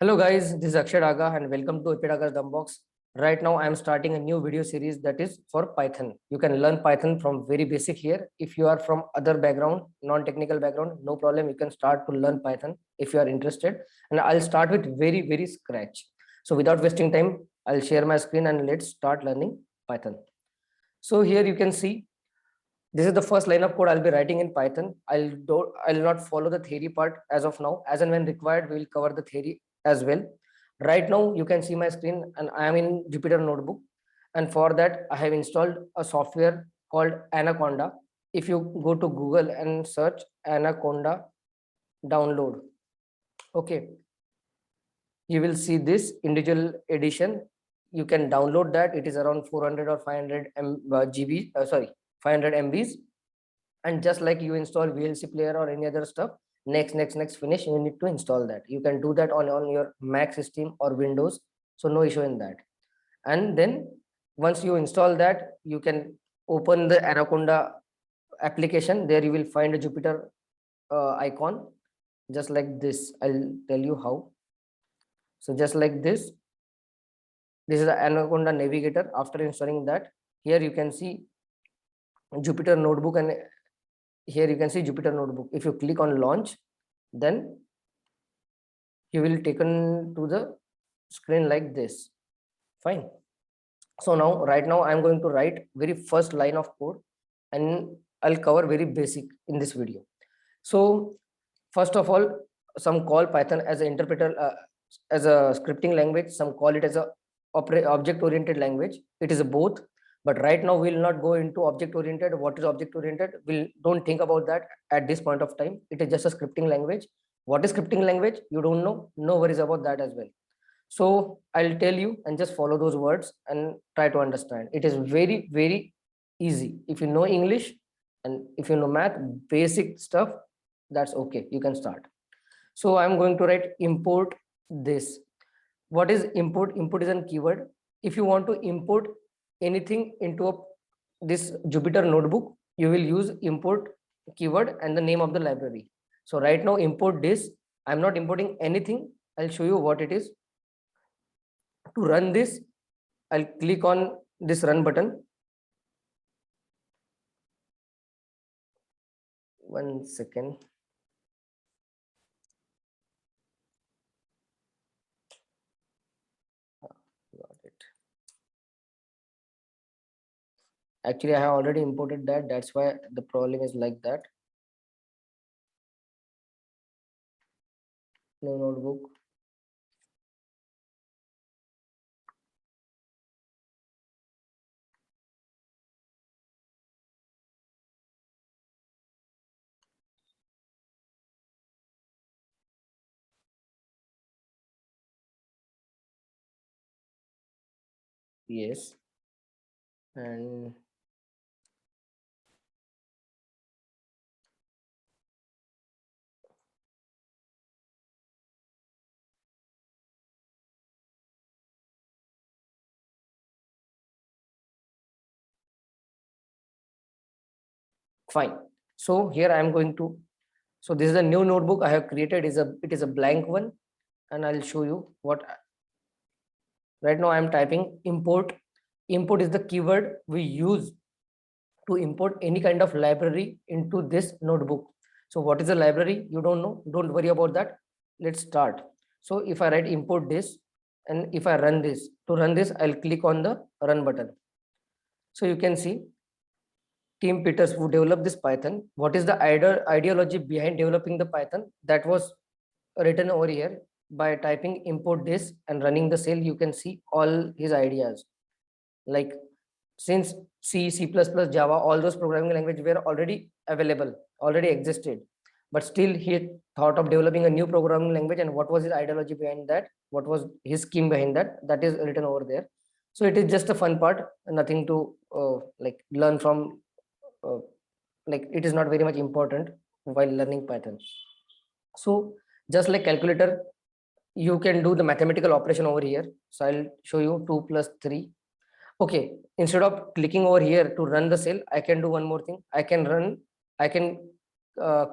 Hello guys, this is Akshay Daga and welcome to Epidaga's Dumbbox. Right now I am starting a new video series that is for Python. You can learn Python from very basic here. If you are from other background, non-technical background, no problem. You can start to learn Python if you are interested. And I'll start with very scratch. So without wasting time, I'll share my screen and let's start learning Python. So here you can see this is the first line of code I'll be writing in Python. I'll not follow the theory part as of now. As and when required, we will cover the theory as well. Right now, you can see my screen and I am in Jupyter Notebook. And for that, I have installed a software called Anaconda. If you go to Google and search Anaconda download, okay, you will see this individual edition. You can download that. It is around 400 or 500 GB, 500 MBs. And just like you install VLC player or any other stuff, next finish, you need to install that. You can do that on your Mac system or Windows, so no issue in that. And then once you install that, you can open the Anaconda application. There you will find a Jupyter icon just like this. I'll tell you how. So just like this is the Anaconda navigator. After installing that, here you can see Jupyter Notebook, and here you can see Jupyter Notebook. If you click on launch, then you will taken to the screen like this. Fine. So now right now I'm going to write very first line of code and I'll cover very basic in this video. So first of all, some call Python as an interpreter, as a scripting language. Some call it as a object oriented language. It is a both. But right now we'll not go into object oriented. What is object oriented? Don't think about that at this point of time. It is just a scripting language. What is scripting language? You don't know. No worries about that as well. So I'll tell you and just follow those words and try to understand. It is very easy. If you know English and if you know math, basic stuff, that's okay. You can start. So I'm going to write import this. What is import? Import is a keyword. If you want to import anything into this Jupyter Notebook, you will use import keyword and the name of the library. So right now import this. I'm not importing anything. I'll show you what it is. To run this, I'll click on this run button. 1 second. Got it. Actually, I have already imported that. That's why the problem is like that. No notebook. Yes. And fine. So here I am going to, so this is a new notebook I have created. It is a blank one, and I'll show you what. Right now I am typing import. Import is the keyword we use to import any kind of library into this notebook. So what is a library? You don't know. Don't worry about that. Let's start. So if I write import this, and if I run this, to run this, I'll click on the run button. So you can see Tim Peters, who developed this Python, what is the ideology behind developing the Python? That was written over here. By typing import this and running the cell, you can see all his ideas. Like since C, C++, Java, all those programming languages were already available, already existed. But still he thought of developing a new programming language, and what was his ideology behind that? What was his scheme behind that? That is written over there. So it is just a fun part, nothing to like learn from, like it is not very much important while learning Python. So just like calculator, you can do the mathematical operation over here. So I'll show you 2 plus 3. Okay, instead of clicking over here to run the cell, I can do one more thing. I can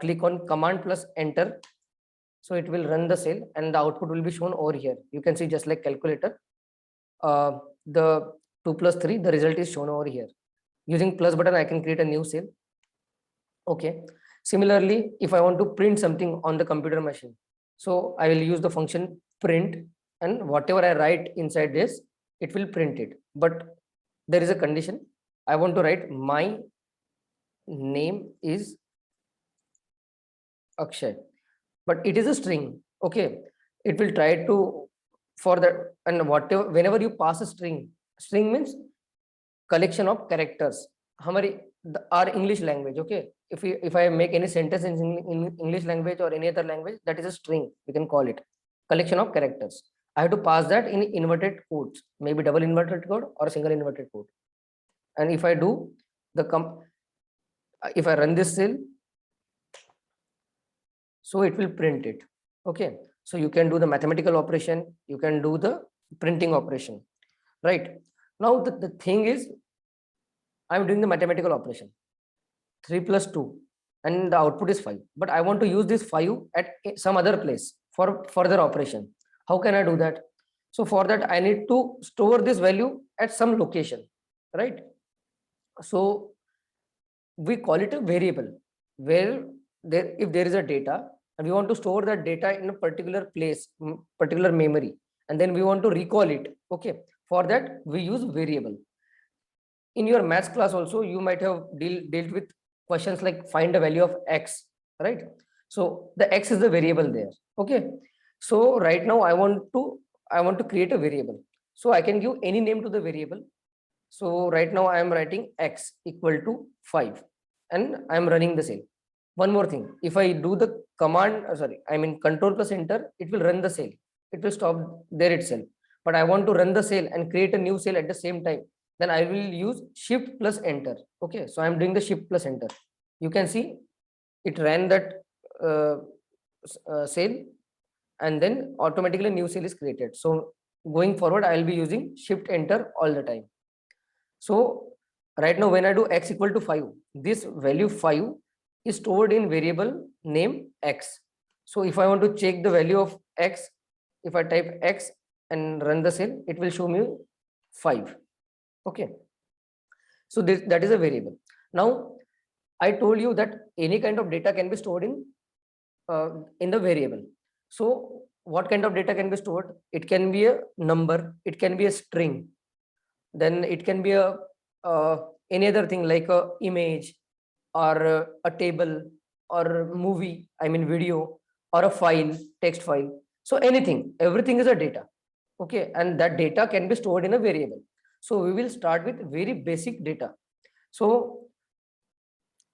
click on command plus enter So it will run the cell and the output will be shown over here. You can see just like calculator, the 2 plus 3, the result is shown over here. Using plus button, I can create a new cell. Okay. Similarly, if I want to print something on the computer machine, so I will use the function print, and whatever I write inside this, it will print it. But there is a condition. I want to write my name is Akshay, but it is a string. Okay. It will try to for that, and whatever, whenever you pass a string means collection of characters. हमारी our English language, okay, if I make any sentence in English language or any other language, that is a string, we can call it collection of characters. I have to pass that in inverted quotes, maybe double inverted quote or single inverted quote. And if I do if I run this cell, so it will print it. Okay, so you can do the mathematical operation, you can do the printing operation, right? Now the thing is, I'm doing the mathematical operation, 3 plus 2, and the output is 5, but I want to use this 5 at some other place for further operation. How can I do that? So for that, I need to store this value at some location, right? So we call it a variable, where if there is a data and we want to store that data in a particular place, particular memory, and then we want to recall it. Okay, for that we use variable. In your maths class also, you might have dealt with questions like find the value of x, right? So the x is the variable there. Okay, so right now I want to create a variable, so I can give any name to the variable. So right now I am writing x equal to 5, and I am running the cell. One more thing, if I do the command, control plus enter, it will run the cell. It will stop there itself. But I want to run the cell and create a new cell at the same time. Then I will use shift plus enter. Okay, so I'm doing the shift plus enter. You can see it ran that cell, and then automatically new cell is created. So going forward, I will be using shift enter all the time. So right now when I do x equal to 5, this value 5 is stored in variable name x. So if I want to check the value of x, if I type x and run the cell, it will show me 5. Okay, so that is a variable. Now I told you that any kind of data can be stored in the variable. So what kind of data can be stored? It can be a number, it can be a string, then it can be a any other thing like a image or a table or movie, video, or a file, text file. So anything, everything is a data. Okay, and that data can be stored in a variable. So we will start with very basic data. So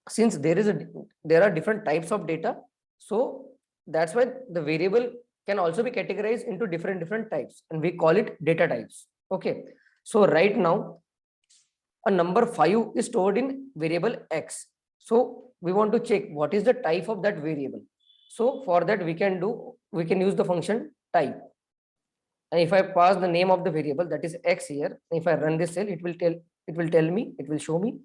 since there are different types of data, so that's why the variable can also be categorized into different types, and we call it data types. Okay, so right now a number 5 is stored in variable x. So we want to check what is the type of that variable. So for that we can use the function type. And if I pass the name of the variable, that is x here, if I run this cell, it will show me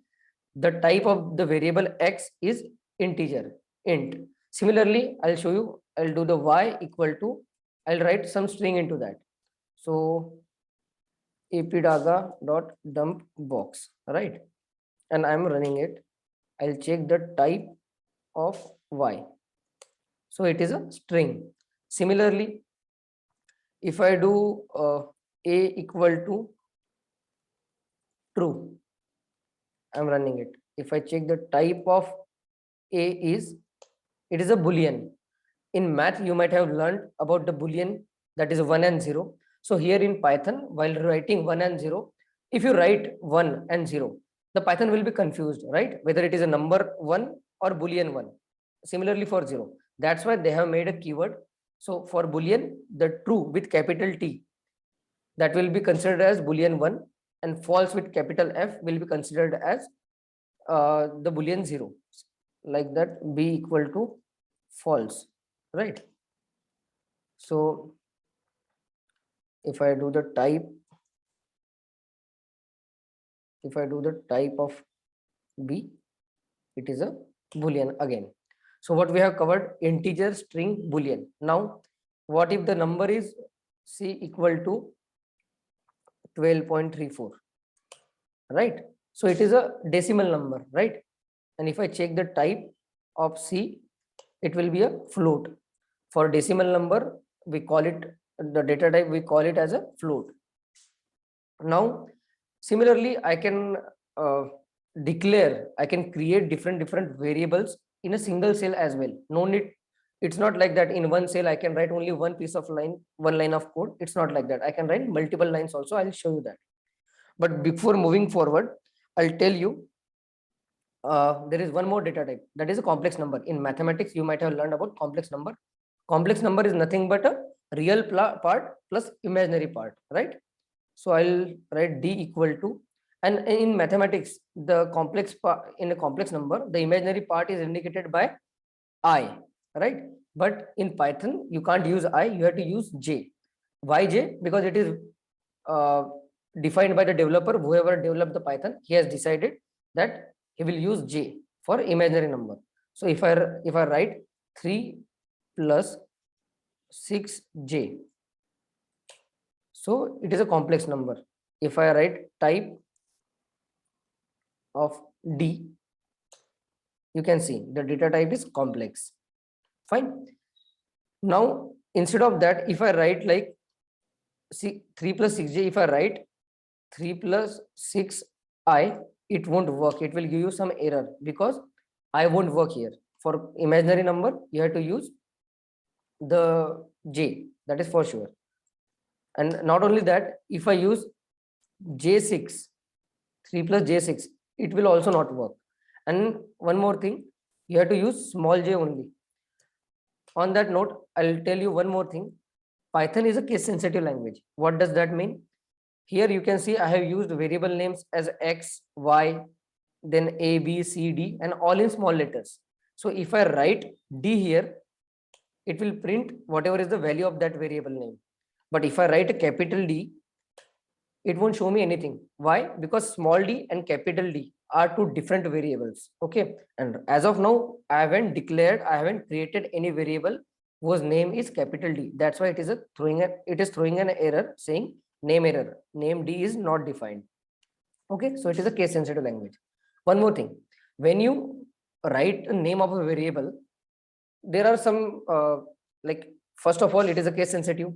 the type of the variable x is integer, int. Similarly, I'll do the y equal to, I'll write some string into that. So apdaga.dump box, right? And I'm running it. I'll check the type of y. So it is a string. Similarly, if I do a equal to true, I'm running it. If I check the type of a is, it is a boolean. In math, you might have learned about the boolean, that is 1 and 0. So here in Python, while writing 1 and 0, if you write 1 and 0, the Python will be confused, right? Whether it is a number 1 or boolean 1. Similarly for 0. That's why they have made a keyword. So for boolean, the true with capital T, that will be considered as boolean 1, and false with capital F will be considered as the boolean 0. Like that, b equal to false, right? So if I do the type of b, it is a boolean again. So what we have covered, integer, string, boolean. Now, what if the number is C equal to 12.34, right? So it is a decimal number, right? And if I check the type of C, it will be a float. For decimal number, we call it, the data type, we call it as a float. Now, similarly, I can I can create different variables in a single cell as well. No need, it's not like that in one cell I can write only one piece of line, one line of code. It's not like that. I can write multiple lines also. I'll show you that. But before moving forward, I'll tell you there is one more data type, that is a complex number. In mathematics, you might have learned about complex number. Complex number is nothing but a real part plus imaginary part, right? So I'll write D equal to, and in mathematics, the complex part, in a complex number, the imaginary part is indicated by I, right? But in Python, you can't use I, you have to use J. Why J? Because it is uh, defined by the developer. Whoever developed the Python, he has decided that he will use J for imaginary number. So if I write 3 plus 6J, so it is a complex number. If I write type of D, you can see the data type is complex. Fine. Now, instead of that, if I write like 3 plus 6J, if I write 3 plus 6I, it won't work. It will give you some error because I won't work here. For imaginary number, you have to use the J, that is for sure. And not only that, if I use J6, 3 plus J6, it will also not work. And one more thing, you have to use small j only. On that note, I'll tell you one more thing. Python is a case sensitive language. What does that mean? Here you can see I have used variable names as X, Y, then A, B, C, D, and all in small letters. So if I write D here, it will print whatever is the value of that variable name. But if I write a capital D, it won't show me anything. Why? Because small d and capital D are two different variables. Okay. And as of now, I haven't created any variable whose name is capital D. That's why it is throwing an error saying name error. Name D is not defined. Okay. So it is a case sensitive language. One more thing. When you write a name of a variable, there are some like, first of all, it is a case sensitive.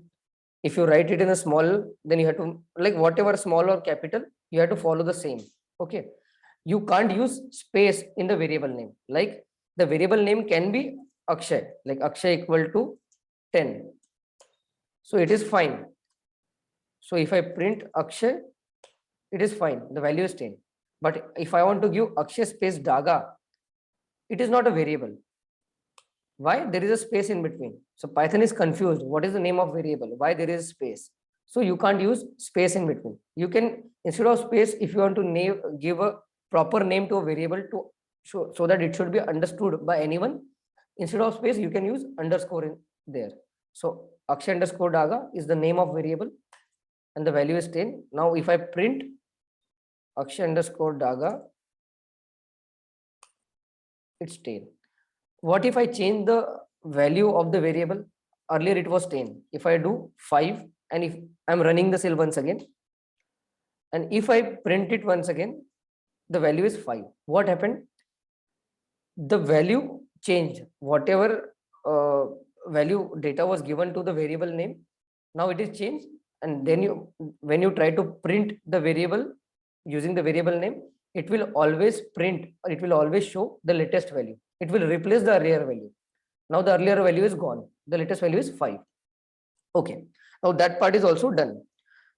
If you write it in a small, then you have to, like, whatever small or capital, you have to follow the same. Okay. You can't use space in the variable name. Like, the variable name can be Akshay, like Akshay equal to 10. So it is fine. So if I print Akshay, it is fine. The value is 10. But if I want to give Akshay space Daga, it is not a variable. Why? There is a space in between. So Python is confused. What is the name of variable? Why there is space? So you can't use space in between. You can, instead of space, if you want to give a proper name to a variable to so that it should be understood by anyone, instead of space, you can use underscore in there. So Akshay underscore Daga is the name of variable and the value is 10. Now if I print Akshay underscore Daga, it's 10. What if I change the value of the variable? Earlier it was 10. If I do 5, and if I'm running the cell once again, and if I print it once again, the value is 5. What happened? The value changed. Whatever value data was given to the variable name, now it is changed. And then when you try to print the variable using the variable name, it will always print, or it will always show the latest value. It will replace the earlier value. Now the earlier value is gone. The latest value is 5. Okay. Now that part is also done.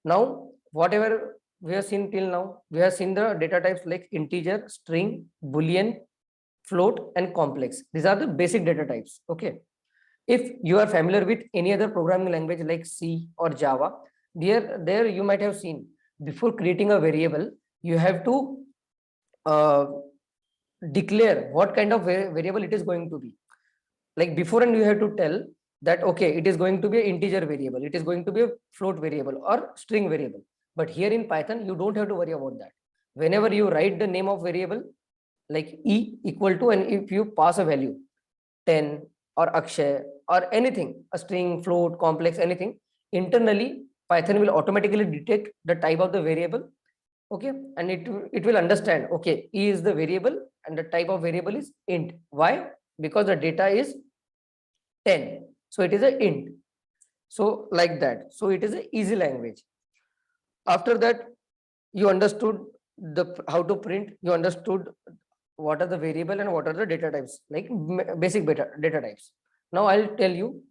Now, whatever we have seen till now, we have seen the data types like integer, string, boolean, float, and complex. These are the basic data types. Okay. If you are familiar with any other programming language like C or Java, there you might have seen, before creating a variable, you have to declare what kind of variable it is going to be. Like before, and you have to tell that, okay, it is going to be an integer variable, it is going to be a float variable or string variable. But here in Python, you don't have to worry about that. Whenever you write the name of variable, like E equal to, and if you pass a value, 10 or Akshay or anything, a string, float, complex, anything, internally Python will automatically detect the type of the variable. Okay, and it will understand, okay, E is the variable and the type of variable is int. Why? Because the data is 10, so it is a int. So like that, so it is a easy language. After that, you understood the how to print, you understood what are the variable and what are the data types, like basic data types. Now I'll tell you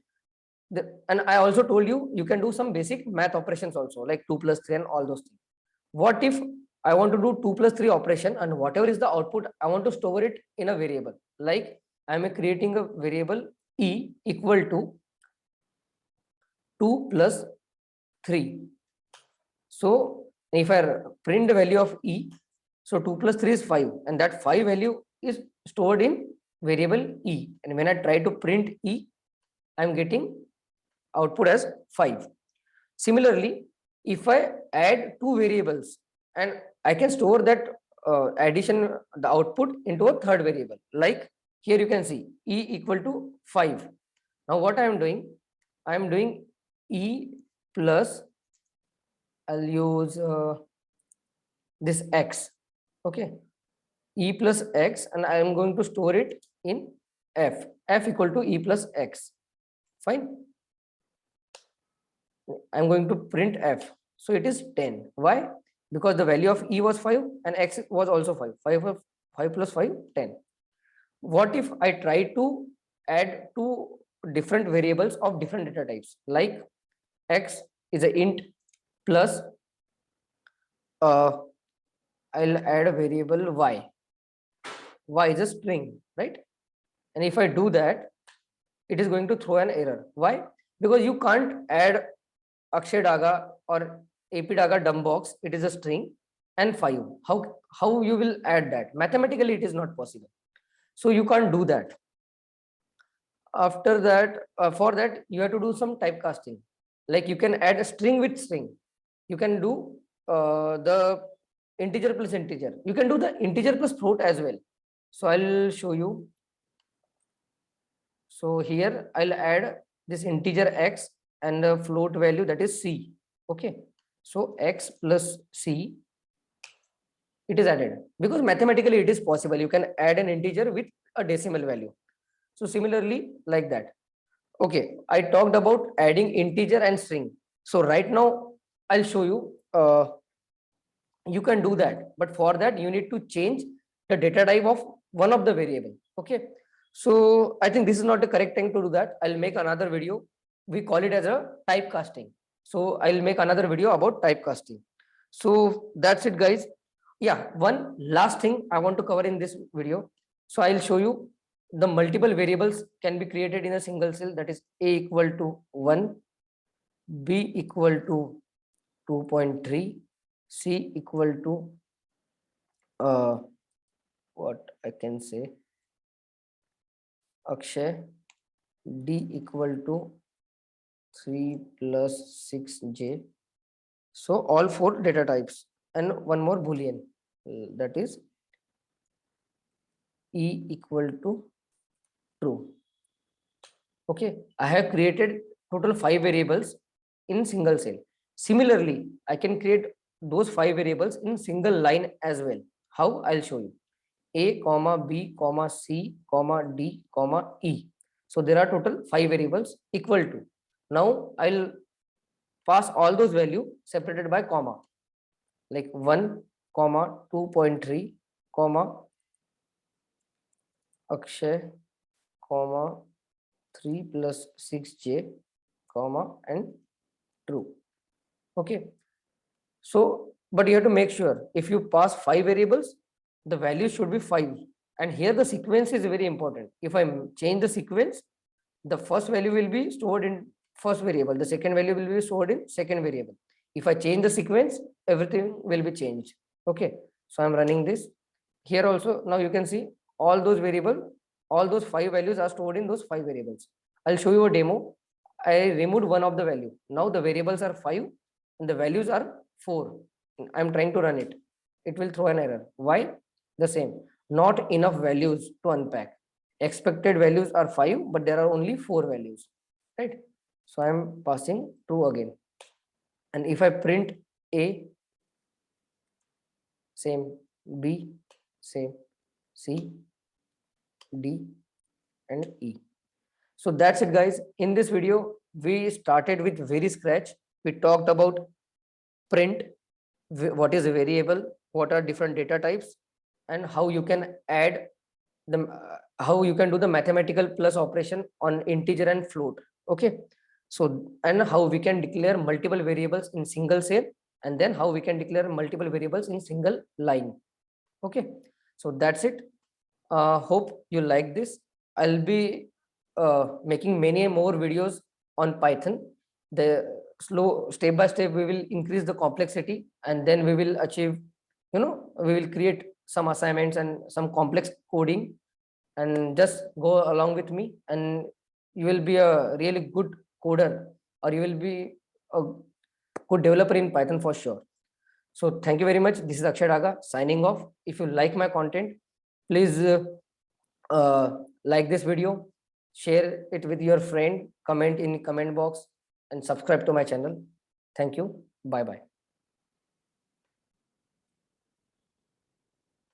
and I also told you you can do some basic math operations also, like 2 plus 3 and all those things. What if I want to do 2 plus 3 operation, and whatever is the output, I want to store it in a variable. Like I'm creating a variable E equal to 2 plus 3. So if I print the value of E, so 2 plus 3 is 5, and that 5 value is stored in variable E. And when I try to print E, I'm getting output as 5. Similarly, if I add two variables, and I can store that addition, the output, into a third variable. Like here you can see E equal to 5. Now what I am doing? I am doing E plus, I'll use this X. Okay, E plus X, and I am going to store it in F. F equal to E plus X. Fine. I'm going to print F. So it is 10. Why? Because the value of E was 5 and X was also 5. 5 plus 5, 10. What if I try to add two different variables of different data types? Like X is an int plus I'll add a variable Y. Y is a string, right? And if I do that, it is going to throw an error. Why? Because you can't add Akshay Daga or AP Daga dumb box, it is a string, and 5. How you will add that? Mathematically, it is not possible. So you can't do that. After that, for that, you have to do some typecasting. Like you can add a string with string. You can do the integer plus integer. You can do the integer plus float as well. So I'll show you. So here I'll add this integer X and the float value, that is C. Okay. So X plus C, it is added because mathematically it is possible. You can add an integer with a decimal value. So similarly, like that. Okay, I talked about adding integer and string. So right now I'll show you. You can do that, but for that you need to change the data type of one of the variable. Okay, so I think this is not the correct time to do that. I'll make another video. We call it as a typecasting. So I'll make another video about typecasting. So that's it, guys. Yeah, one last thing I want to cover in this video. So I'll show you the multiple variables can be created in a single cell, that is A equal to 1, B equal to 2.3, C equal to what I can say, Akshay, D equal to 3 plus 6J. So all 4 data types and one more boolean, that is E equal to true. Okay, I have created total 5 variables in single cell. Similarly, I can create those 5 variables in single line as well. How? I'll show you. A comma B comma C comma D comma E. So there are total 5 variables equal to. Now I'll pass all those values separated by comma, like 1 comma 2.3 comma Akshay comma 3 plus 6J comma and true. Okay, so but you have to make sure if you pass 5 variables, the value should be 5, and here the sequence is very important. If I change the sequence, the first value will be stored in first variable, the second value will be stored in second variable. If I change the sequence, everything will be changed. Okay, so I'm running this here also. Now you can see all those variable, all those 5 values are stored in those 5 variables. I'll show you a demo. I removed one of the value. Now the variables are 5 and the values are 4. I'm trying to run it. It will throw an error. Why? The same. Not enough values to unpack. Expected values are 5, but there are only 4 values, right? So I am passing true again. And if I print A, same, B, same, C, D, and E. So that's it, guys. In this video, we started with very scratch. We talked about print, what is a variable, what are different data types, and how you can add the how you can do the mathematical plus operation on integer and float. Okay, so and how we can declare multiple variables in single cell, and then how we can declare multiple variables in single line. Okay, so that's it. Hope you like this. I'll be making many more videos on Python. The slow step by step we will increase the complexity, and then we will achieve, we will create some assignments and some complex coding, and just go along with me, and you will be a really good coder, or you will be a good developer in Python for sure. So thank you very much. This is Akshay Daga signing off. If you like my content, please like this video, share it with your friend, comment in comment box, and subscribe to my channel. Thank you. Bye bye.